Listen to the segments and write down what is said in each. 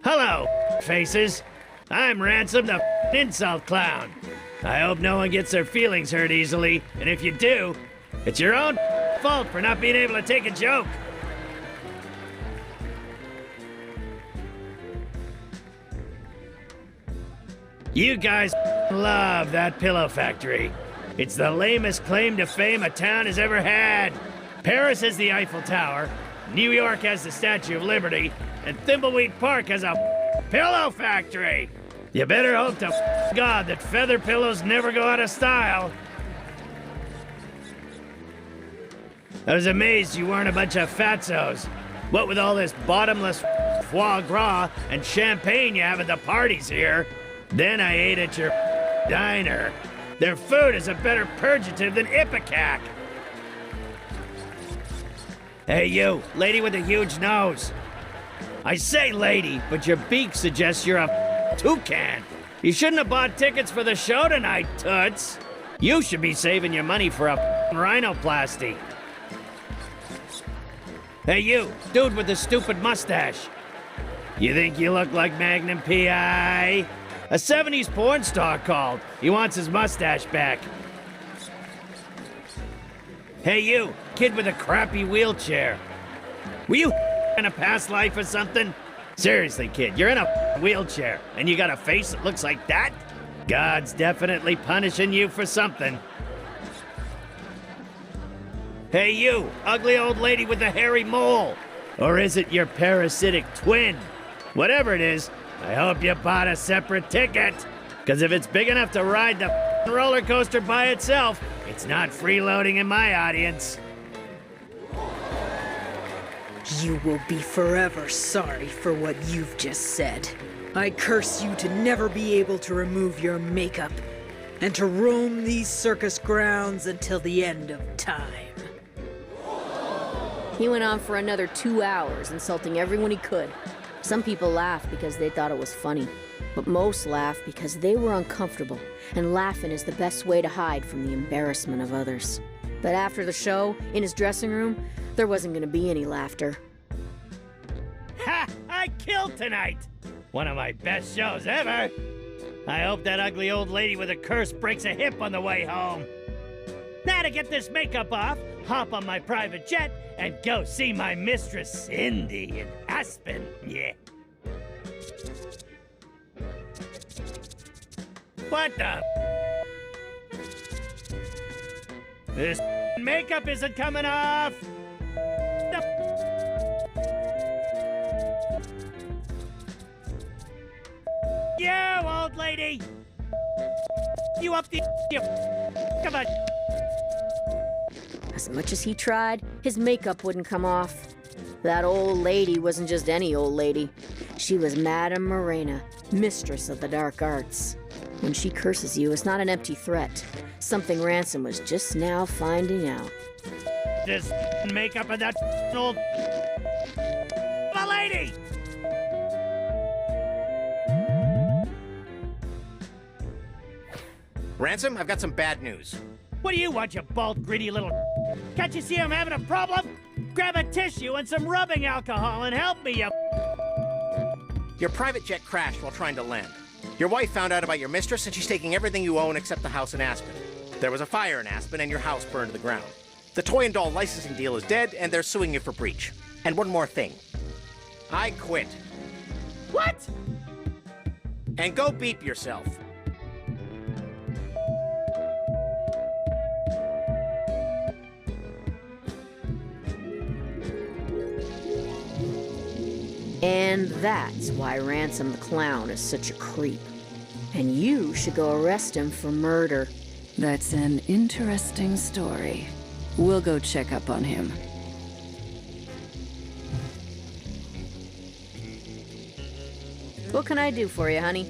Hello, faces. I'm Ransom, the insult clown. I hope no one gets their feelings hurt easily, and if you do, it's your own fault for not being able to take a joke. You guys love that pillow factory. It's the lamest claim to fame a town has ever had. Paris has the Eiffel Tower, New York has the Statue of Liberty, and Thimbleweed Park has a pillow factory. You better hope to God that feather pillows never go out of style. I was amazed you weren't a bunch of fatzos. What with all this bottomless foie gras and champagne you have at the parties here. Then I ate at your diner. Their food is a better purgative than Ipecac. Hey you, lady with the huge nose. I say lady, but your beak suggests you're a toucan. You shouldn't have bought tickets for the show tonight, Toots. You should be saving your money for a rhinoplasty. Hey you, dude with the stupid mustache. You think you look like Magnum P.I.? A 70s porn star called. He wants his mustache back. Hey you, kid with a crappy wheelchair. Were you in a past life or something? Seriously, kid, you're in a wheelchair, and you got a face that looks like that? God's definitely punishing you for something. Hey you, ugly old lady with the hairy mole. Or is it your parasitic twin? Whatever it is, I hope you bought a separate ticket. Because if it's big enough to ride the roller coaster by itself, it's not freeloading in my audience. You will be forever sorry for what you've just said. I curse you to never be able to remove your makeup and to roam these circus grounds until the end of time. He went on for another 2 hours, insulting everyone he could. Some people laughed because they thought it was funny, but most laughed because they were uncomfortable, and laughing is the best way to hide from the embarrassment of others. But after the show, in his dressing room, there wasn't going to be any laughter. Ha! I killed tonight! One of my best shows ever! I hope that ugly old lady with a curse breaks a hip on the way home. Now to get this makeup off, hop on my private jet and go see my mistress Cindy in Aspen. Yeah. What the? This makeup isn't coming off! You old lady! You up the... You... Come on! As much as he tried, his makeup wouldn't come off. That old lady wasn't just any old lady. She was Madame Morena, mistress of the dark arts. When she curses you, it's not an empty threat. Something Ransom was just now finding out. This makeup of that old... The lady! Ransom, I've got some bad news. What do you want, you bald, greedy little... Can't you see I'm having a problem? Grab a tissue and some rubbing alcohol and help me, you... Your private jet crashed while trying to land. Your wife found out about your mistress and she's taking everything you own except the house in Aspen. There was a fire in Aspen and your house burned to the ground. The toy and doll licensing deal is dead and they're suing you for breach. And one more thing. I quit. What? And go beep yourself. And that's why Ransom the Clown is such a creep. And you should go arrest him for murder. That's an interesting story. We'll go check up on him. What can I do for you, honey?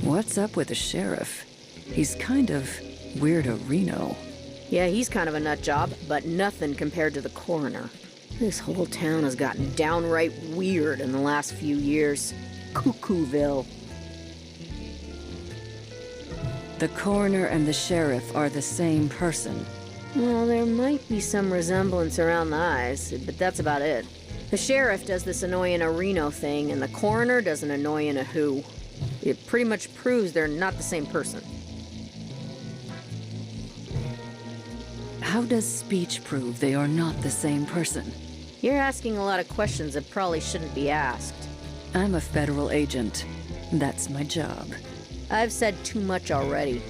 What's up with the sheriff? He's kind of weirdo-reno. Yeah, he's kind of a nut job, but nothing compared to the coroner. This whole town has gotten downright weird in the last few years. Cuckooville. The coroner and the sheriff are the same person. Well, there might be some resemblance around the eyes, but that's about it. The sheriff does this annoying a Reno thing, and the coroner does an annoying a who. It pretty much proves they're not the same person. How does speech prove they are not the same person? You're asking a lot of questions that probably shouldn't be asked. I'm a federal agent. That's my job. I've said too much already.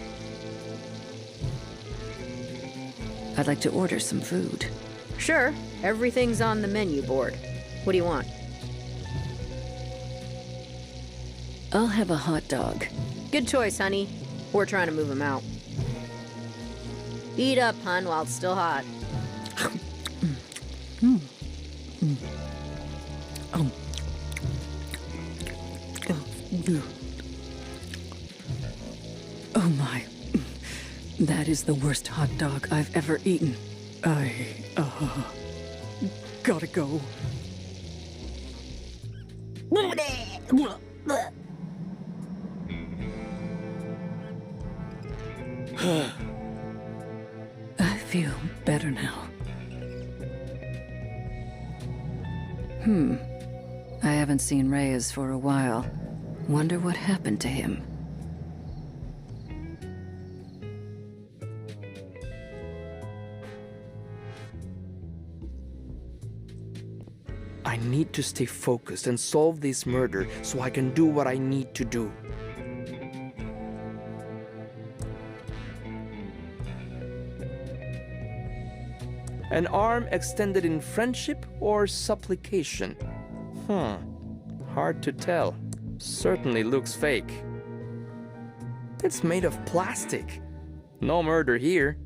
I'd like to order some food. Sure, everything's on the menu board. What do you want? I'll have a hot dog. Good choice, honey. We're trying to move him out. Eat up, hun, while it's still hot. Oh my. That is the worst hot dog I've ever eaten. Gotta go. I feel better now. I haven't seen Reyes for a while. Wonder what happened to him. I need to stay focused and solve this murder so I can do what I need to do. An arm extended in friendship or supplication? Hard to tell. Certainly looks fake. It's made of plastic. No murder here.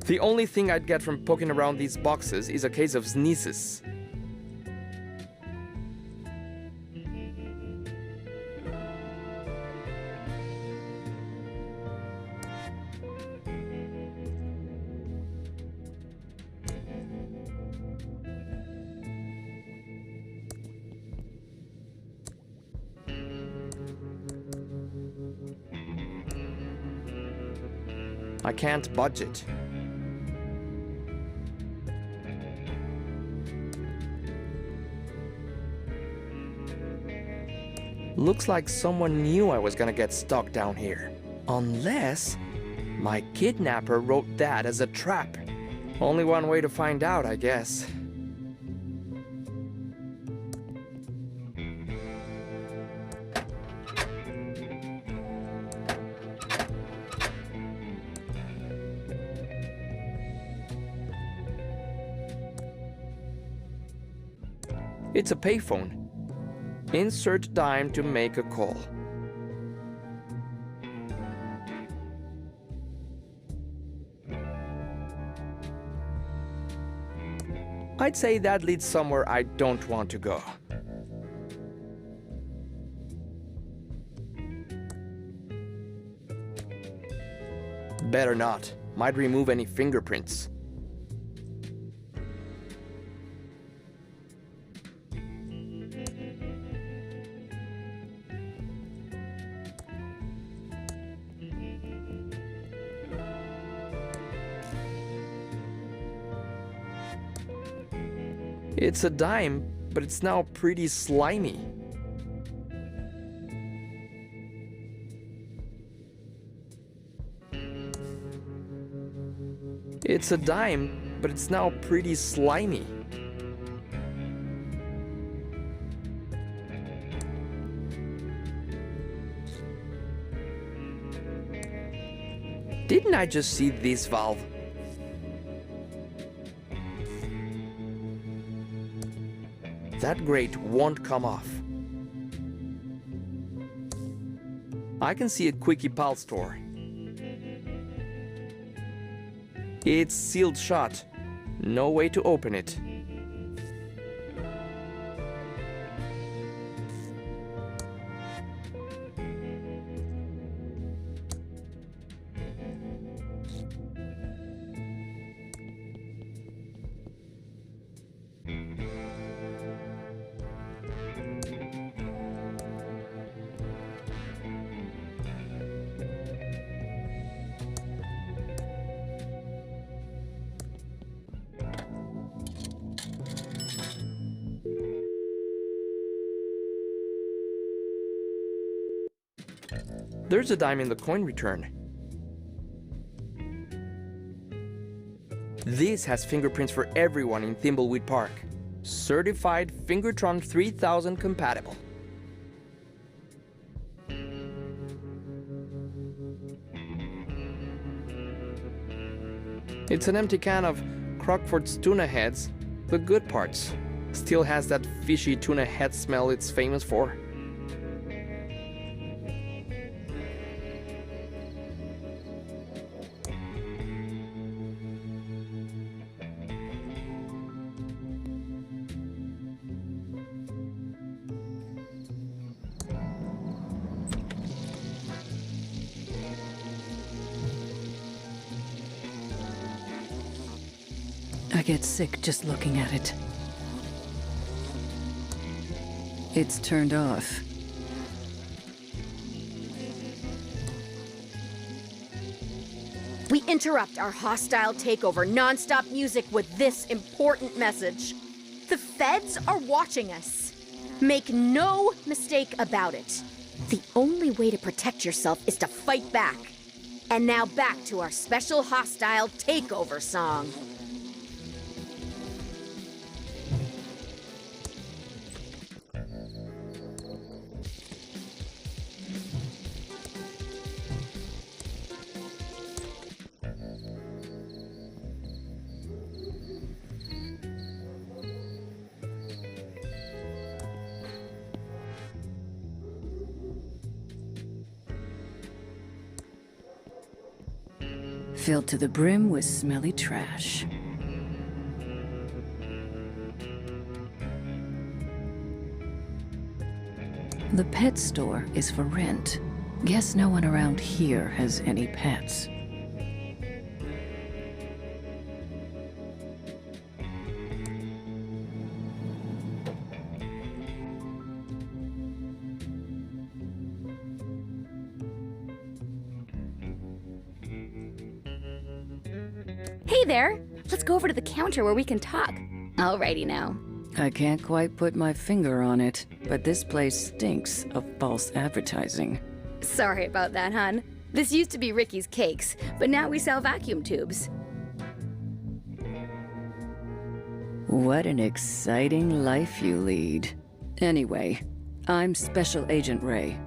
The only thing I'd get from poking around these boxes is a case of sneezes. I can't budget. Looks like someone knew I was gonna get stuck down here. Unless my kidnapper wrote that as a trap. Only one way to find out, I guess. It's a payphone. Insert dime to make a call. I'd say that leads somewhere I don't want to go. Better not. Might remove any fingerprints. It's a dime, but it's now pretty slimy. It's a dime, but it's now pretty slimy. Didn't I just see this valve? That grate won't come off. I can see a Quickie Pal store. It's sealed shut. No way to open it. There's a dime in the coin return. This has fingerprints for everyone in Thimbleweed Park. Certified Fingertron 3000 compatible. It's an empty can of Crockford's tuna heads, the good parts. Still has that fishy tuna head smell it's famous for. I get sick just looking at it. It's turned off. We interrupt our hostile takeover non-stop music with this important message. The feds are watching us. Make no mistake about it. The only way to protect yourself is to fight back. And now back to our special hostile takeover song. Filled to the brim with smelly trash. The pet store is for rent. Guess no one around here has any pets. Hey there! Let's go over to the counter where we can talk. Alrighty now. I can't quite put my finger on it, but this place stinks of false advertising. Sorry about that, hon. This used to be Ricky's Cakes, but now we sell vacuum tubes. What an exciting life you lead. Anyway, I'm Special Agent Ray.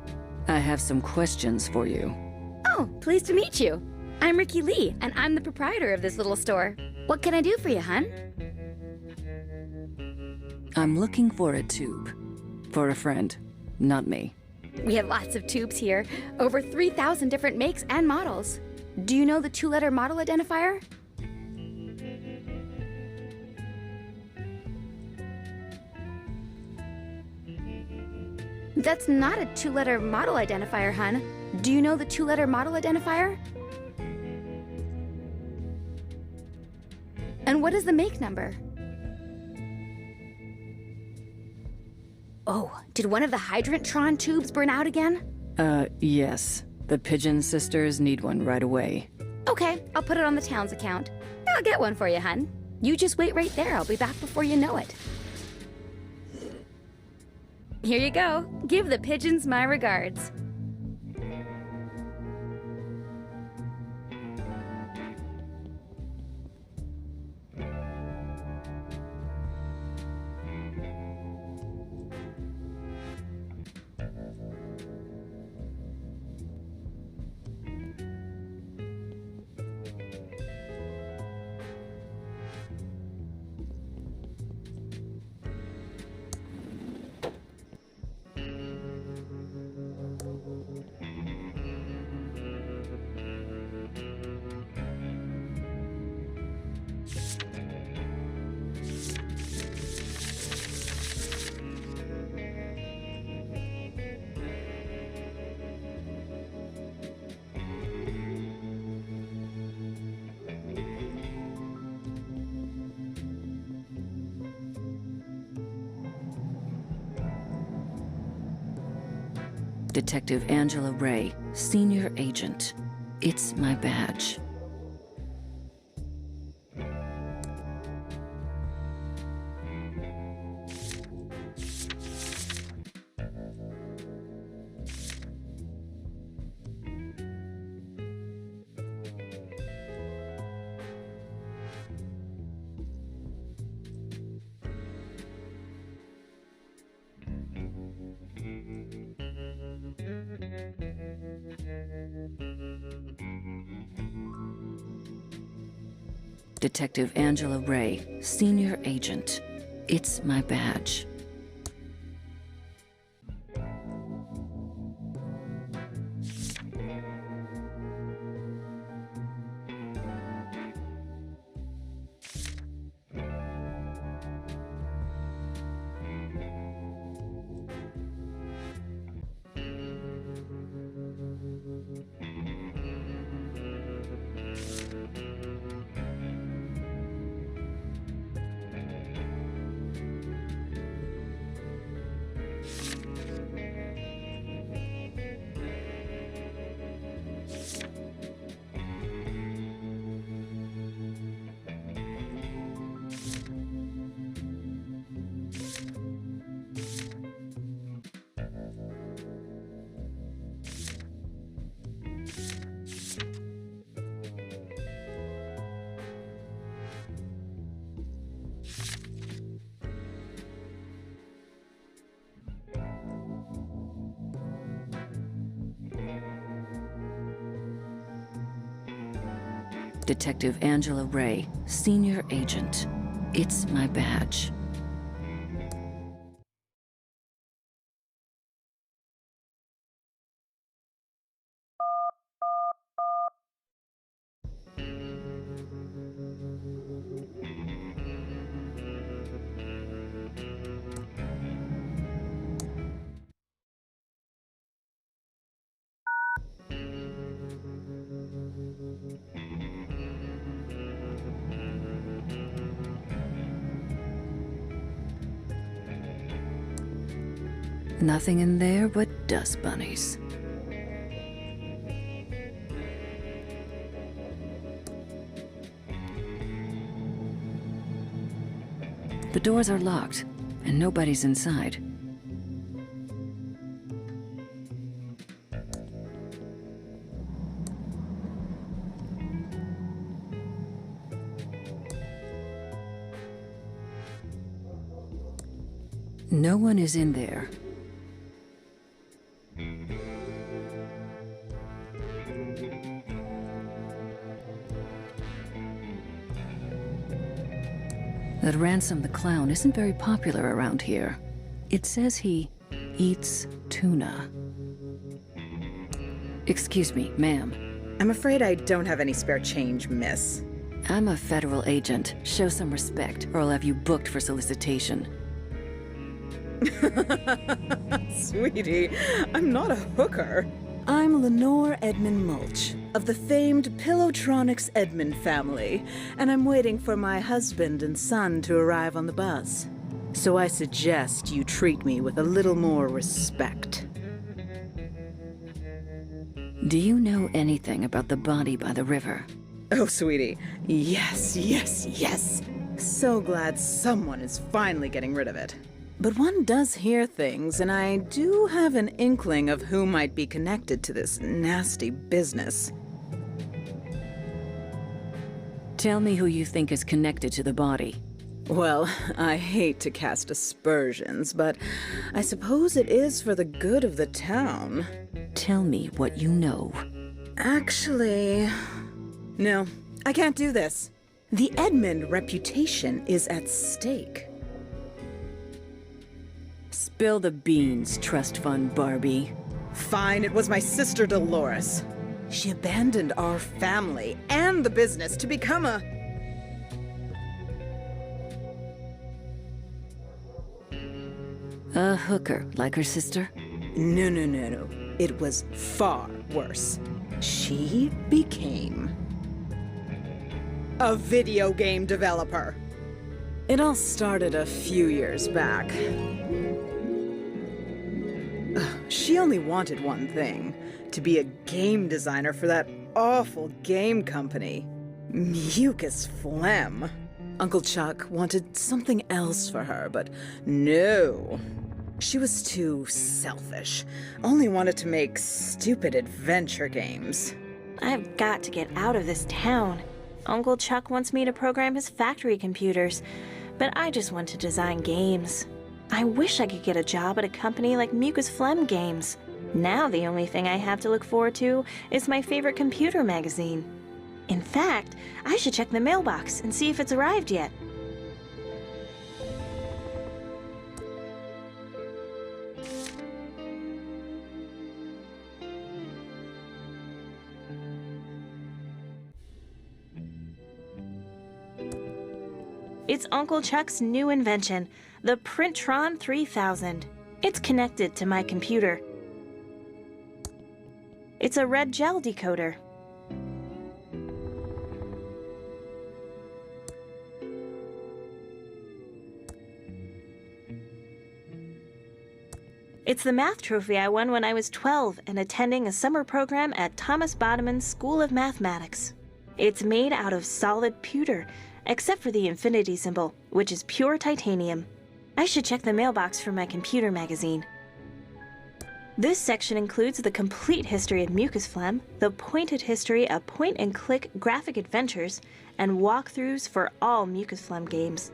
I have some questions for you. Oh, pleased to meet you. I'm Ricky Lee, and I'm the proprietor of this little store. What can I do for you, hon? I'm looking for a tube. For a friend, not me. We have lots of tubes here, over 3,000 different makes and models. Do you know the two-letter model identifier? That's not a two-letter model identifier, hon. Do you know the two-letter model identifier? And what is the make number? Oh, did one of the Hydrantron tubes burn out again? Yes. The Pigeon sisters need one right away. Okay, I'll put it on the town's account. I'll get one for you, hun. You just wait right there. I'll be back before you know it. Here you go. Give the pigeons my regards. Detective Angela Ray, Senior Agent. It's my badge. Detective Angela Ray, Senior Agent. It's my badge. Detective Angela Ray, Senior Agent. It's my badge. Nothing in there but dust bunnies. The doors are locked, and nobody's inside. No one is in there. That Ransom the Clown isn't very popular around here. It says he eats tuna. Excuse me, ma'am. I'm afraid I don't have any spare change, miss. I'm a federal agent. Show some respect, or I'll have you booked for solicitation. Sweetie, I'm not a hooker. I'm Lenore Edmund Mulch, of the famed Pillowtronics Edmund family, and I'm waiting for my husband and son to arrive on the bus. So I suggest you treat me with a little more respect. Do you know anything about the body by the river? Oh, sweetie, yes, yes, yes. So glad someone is finally getting rid of it. But one does hear things, and I do have an inkling of who might be connected to this nasty business. Tell me who you think is connected to the body. Well, I hate to cast aspersions, but I suppose it is for the good of the town. Tell me what you know. Actually, no, I can't do this. The Edmund reputation is at stake. Spill the beans, trust fund Barbie. Fine, it was my sister Delores. She abandoned our family and the business to become a hooker, like her sister? No. It was far worse. She became a video game developer. It all started a few years back. She only wanted one thing, to be a game designer for that awful game company. Mucus phlegm. Uncle Chuck wanted something else for her, but no. She was too selfish. Only wanted to make stupid adventure games. I've got to get out of this town. Uncle Chuck wants me to program his factory computers, but I just want to design games. I wish I could get a job at a company like Mucus Phlegm Games. Now the only thing I have to look forward to is my favorite computer magazine. In fact, I should check the mailbox and see if it's arrived yet. It's Uncle Chuck's new invention, the Printron 3000. It's connected to my computer. It's a red gel decoder. It's the math trophy I won when I was 12 and attending a summer program at Thomas Bodeman's School of Mathematics. It's made out of solid pewter, except for the infinity symbol, which is pure titanium. I should check the mailbox for my computer magazine. This section includes the complete history of mucus phlegm, the pointed history of point-and-click graphic adventures, and walkthroughs for all mucus phlegm games.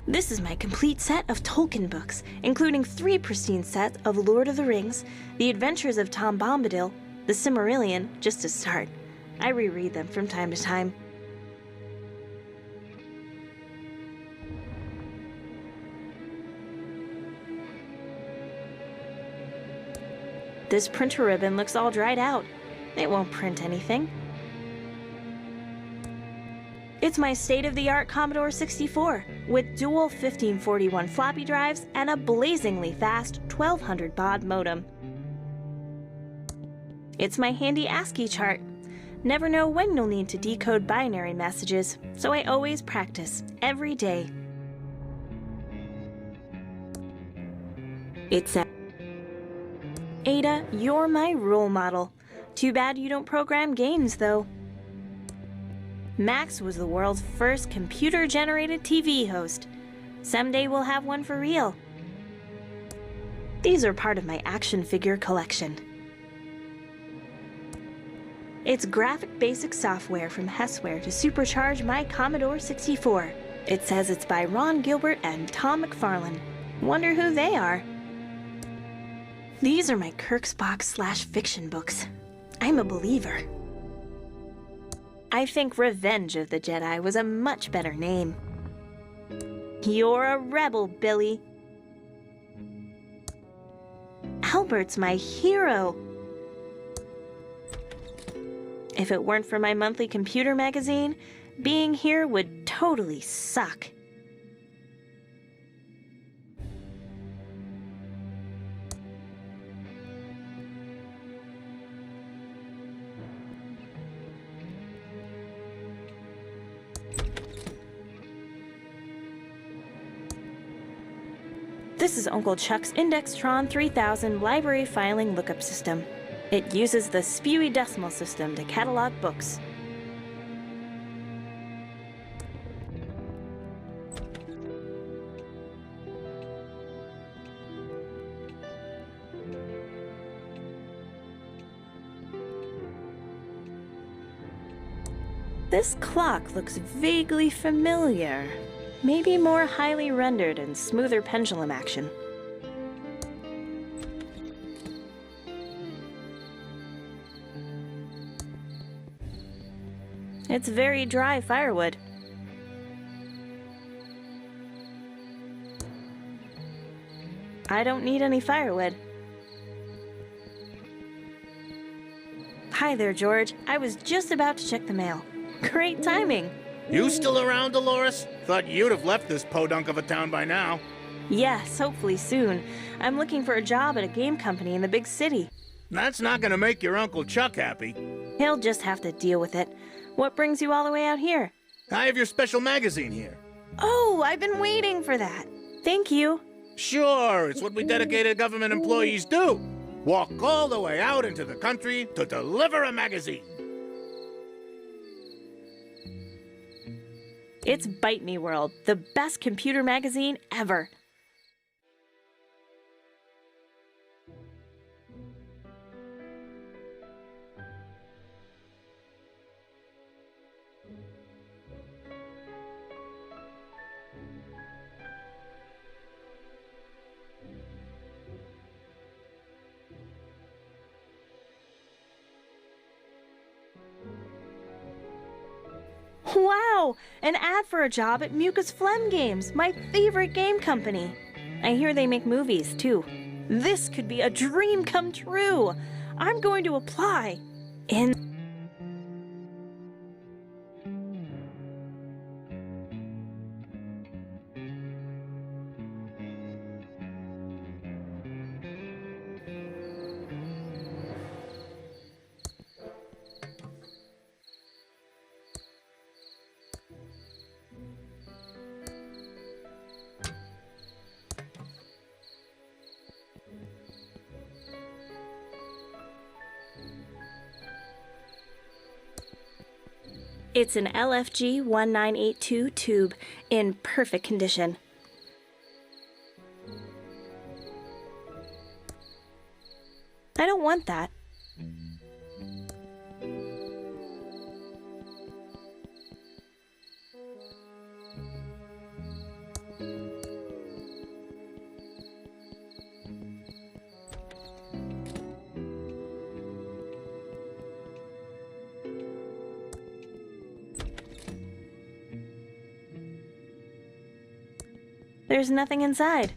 This is my complete set of Tolkien books, including 3 pristine sets of Lord of the Rings, The Adventures of Tom Bombadil, The Silmarillion, just to start. I reread them from time to time. This printer ribbon looks all dried out. It won't print anything. It's my state-of-the-art Commodore 64 with dual 1541 floppy drives and a blazingly fast 1200 baud modem. It's my handy ASCII chart. Never know when you'll need to decode binary messages, so I always practice every day. It's Ada, you're my role model. Too bad you don't program games, though. Max was the world's first computer-generated TV host. Someday we'll have one for real. These are part of my action figure collection. It's graphic basic software from Hessware to supercharge my Commodore 64. It says it's by Ron Gilbert and Tom McFarlane. Wonder who they are. These are my Kirksbox/fiction books. I'm a believer. I think Revenge of the Jedi was a much better name. You're a rebel, Billy. Albert's my hero. If it weren't for my monthly computer magazine, being here would totally suck. This is Uncle Chuck's Indextron 3000 library filing lookup system. It uses the spewy decimal system to catalog books. This clock looks vaguely familiar. Maybe more highly rendered and smoother pendulum action. It's very dry firewood. I don't need any firewood. Hi there, George. I was just about to check the mail. Great timing. You still around, Delores? Thought you'd have left this podunk of a town by now. Yes, hopefully soon. I'm looking for a job at a game company in the big city. That's not gonna make your Uncle Chuck happy. He'll just have to deal with it. What brings you all the way out here? I have your special magazine here. Oh, I've been waiting for that. Thank you. Sure, it's what we dedicated government employees do. Walk all the way out into the country to deliver a magazine. It's Bite Me World, the best computer magazine ever. Wow! An ad for a job at Mucus Phlegm Games, my favorite game company. I hear they make movies, too. This could be a dream come true. I'm going to apply. It's an LFG 1982 tube in perfect condition. I don't want that. There's nothing inside.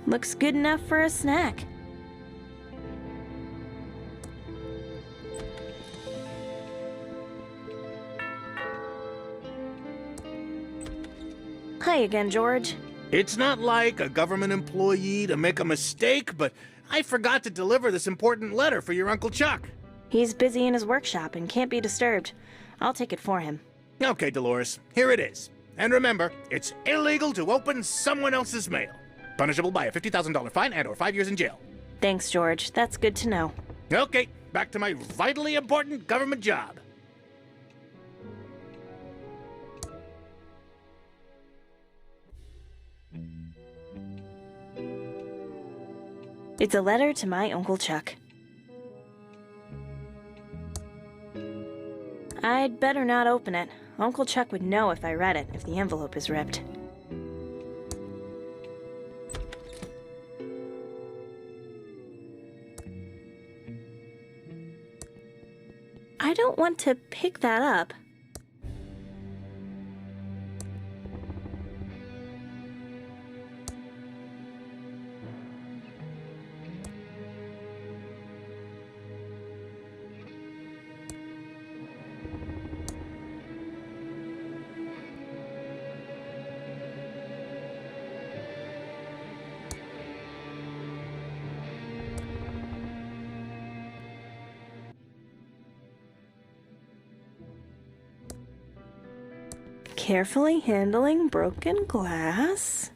Looks good enough for a snack. Hi again, George. It's not like a government employee to make a mistake, but I forgot to deliver this important letter for your Uncle Chuck. He's busy in his workshop and can't be disturbed. I'll take it for him. Okay, Dolores, here it is. And remember, it's illegal to open someone else's mail. Punishable by a $50,000 fine and/or 5 years in jail. Thanks, George. That's good to know. Okay, back to my vitally important government job. It's a letter to my Uncle Chuck. I'd better not open it. Uncle Chuck would know if I read it, if the envelope is ripped. I don't want to pick that up. Carefully handling broken glass.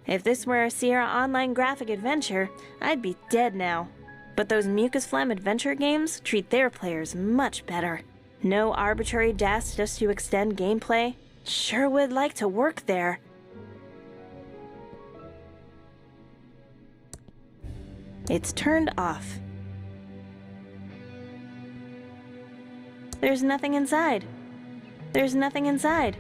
If this were a Sierra Online graphic adventure, I'd be dead now. But those Mucus Phlegm adventure games treat their players much better. No arbitrary deaths just to extend gameplay. Sure would like to work there. It's turned off. There's nothing inside. There's nothing inside.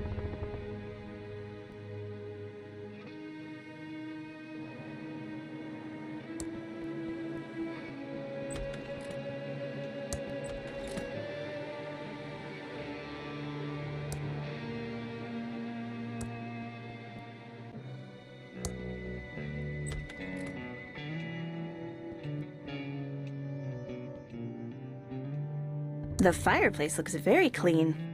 The fireplace looks very clean.